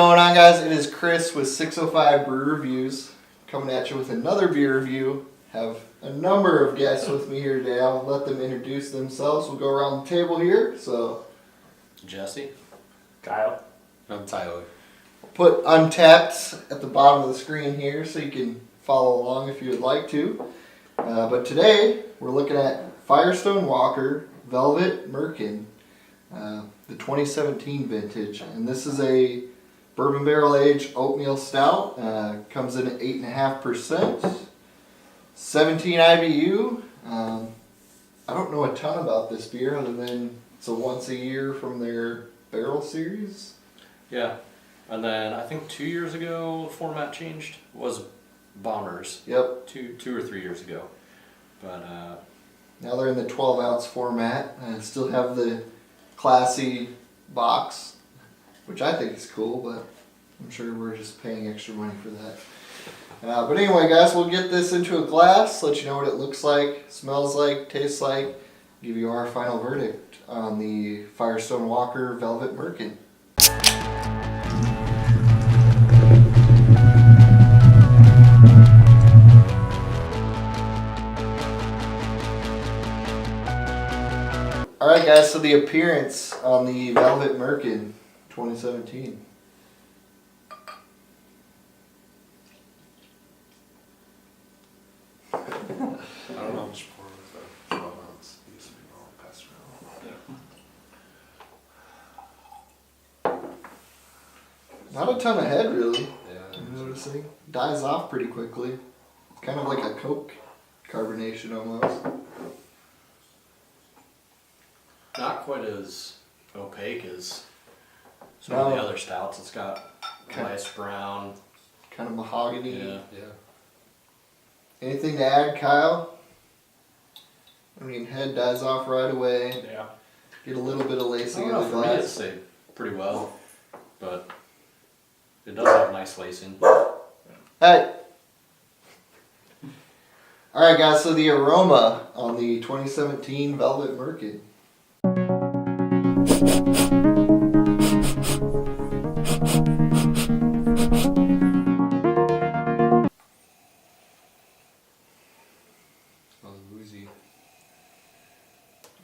going on, guys? It is Chris with 605 Brew Reviews coming at you with another beer review. Have a number of guests with me here today. I'll let them introduce themselves. We'll go around the table here. So, Jesse, Kyle, I'm Tyler. Put Untapped at the bottom of the screen here so you can follow along if you would like to. But today we're looking at Firestone Walker Velvet Merkin, the 2017 vintage, and this is a bourbon barrel aged oatmeal stout. Comes in at 8.5%, 17 IBU. I don't know a ton about this beer other than it's a once a year from their barrel series. Yeah, and then I think 2 years ago the format changed. Was Bombers. Yep. Two or 3 years ago, but Now they're in the 12 ounce format. Still have the classy box, which I think is cool, but I'm sure we're just paying extra money for that. But anyway, guys, we'll get this into a glass, let you know what it looks like, smells like, tastes like, give you our final verdict on the Firestone Walker Velvet Merkin. Alright guys, so the appearance on the Velvet Merkin 2017. I don't know much more with the 12 ounce. Used to be all passed around. Not a ton of head really, Yeah. I'm noticing. Dies off pretty quickly. It's kind of like a Coke carbonation almost. not quite as opaque as some of the other stouts. It's got a nice brown. Kind of mahogany. Yeah. Yeah. Anything to add, Kyle? I mean, head dies off right away. yeah. Get a little bit of I lacing don't in know, the for me it's glass. stayed pretty well, but it does have nice lacing. Hey! Alright guys, so the aroma on the 2017 Velvet Merkin. Smells woozy.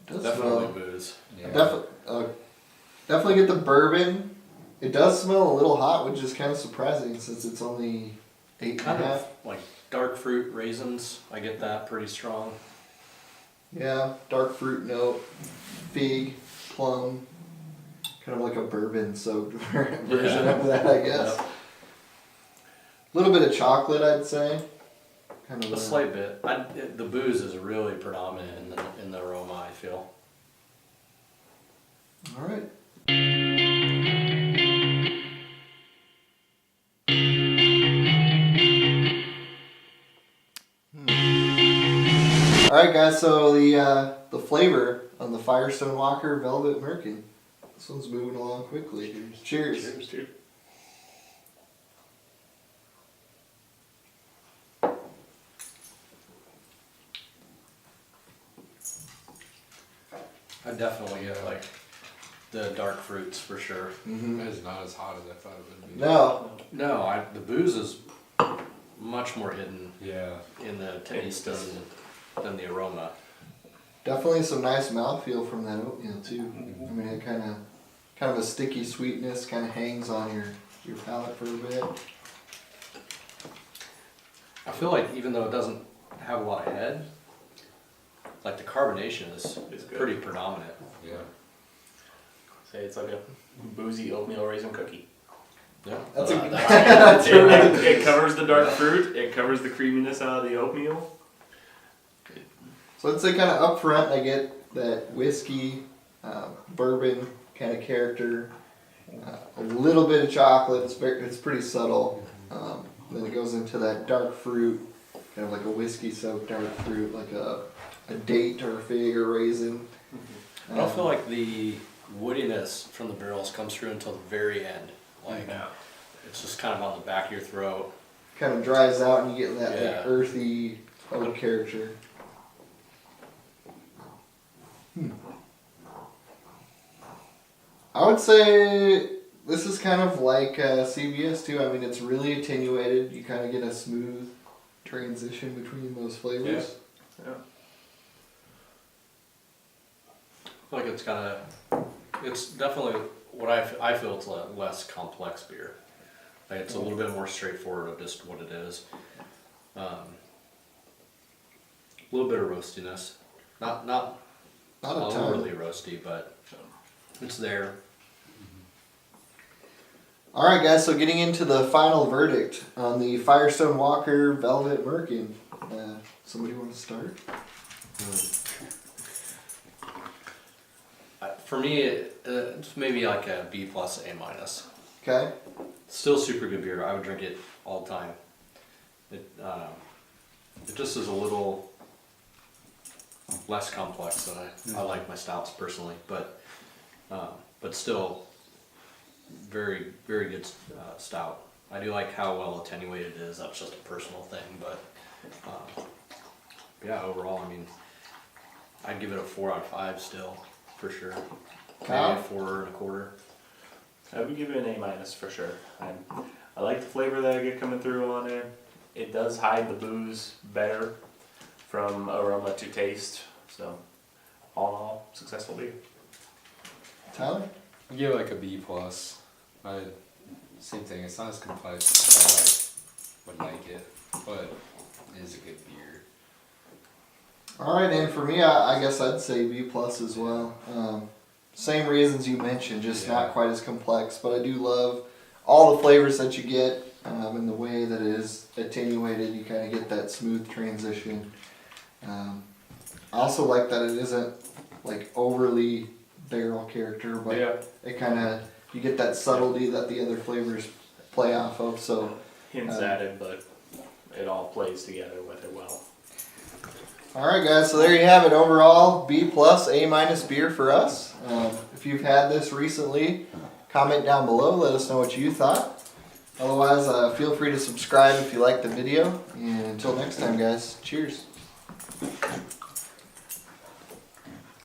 Does Definitely smell. booze. Yeah. Definitely get the bourbon. It does smell a little hot, which is kind of surprising since it's only 8.5. Kind of like dark fruit, raisins. I get that pretty strong. Yeah, dark fruit note, fig, plum, kind of like a bourbon soaked version of that, I guess. Yep. A little bit of chocolate, I'd say. Kind of A slight bit. The booze is really predominant in the aroma, I feel. All right. All right, guys. So the flavor on the Firestone Walker Velvet Merkin. This one's moving along quickly. Cheers. Cheers, dude. I definitely get like the dark fruits for sure. Mm-hmm. It's not as hot as I thought it would be. No. No, the booze is much more hidden Yeah. in the taste than the aroma. Definitely some nice mouthfeel from that oatmeal too. I mean, it kind of a sticky sweetness kind of hangs on your palate for a bit. I feel like even though it doesn't have a lot of head, like the carbonation is good. pretty predominant. Yeah. Say it's like a boozy oatmeal raisin cookie. Yeah, That's a- that's It covers the dark fruit. It covers the creaminess out of the oatmeal. So I'd say kind of up front, I get that whiskey, bourbon kind of character, a little bit of chocolate. It's pretty subtle. Then it goes into that dark fruit, kind of like a whiskey soaked dark fruit, like a date or a fig or raisin. I don't feel like the woodiness from the barrels comes through until the very end. Like it's just kind of on the back of your throat. Kind of dries out and you get that Yeah. like earthy oak character. I would say this is kind of like CVS too. I mean, it's really attenuated. You kind of get a smooth transition between those flavors. Yeah. Like it's definitely what I feel it's a less complex beer. Like it's a little bit more straightforward of just what it is. A little bit of roastiness, not Not a ton. overly roasty, but it's there. All right, guys. So getting into the final verdict on the Firestone Walker Velvet Merkin. Somebody want to start? For me, it's maybe like a B plus A minus. Okay. Still super good beer. I would drink it all the time. It just is a little less complex than I like my stouts personally, but still very very good stout. I do like how well attenuated it is. That's just a personal thing, but yeah, overall, I mean, I'd give it a 4 out of 5 still for sure. Kyle? Maybe a 4 1/4. I would give it an A minus for sure. I like the flavor that I get coming through on there. It does hide the booze better from aroma to taste. So, all in all, successful beer. Tyler? I give it like a B plus. Same thing. It's not as complex as I would like it, but it is a good beer. All right, and for me, I guess I'd say B plus as well. Same reasons you mentioned, just not quite as complex, but I do love all the flavors that you get, and the way that it is attenuated. You kind of get that smooth transition. I also like that it isn't like overly barrel character, but it kind of, you get that subtlety that the other flavors play off of. So Hints at it, but it all plays together with it well. all right, guys, so there you have it. Overall, B plus, A minus beer for us. If you've had this recently, comment down below. Let us know what you thought. Otherwise, feel free to subscribe if you liked the video. And until next time, guys, cheers.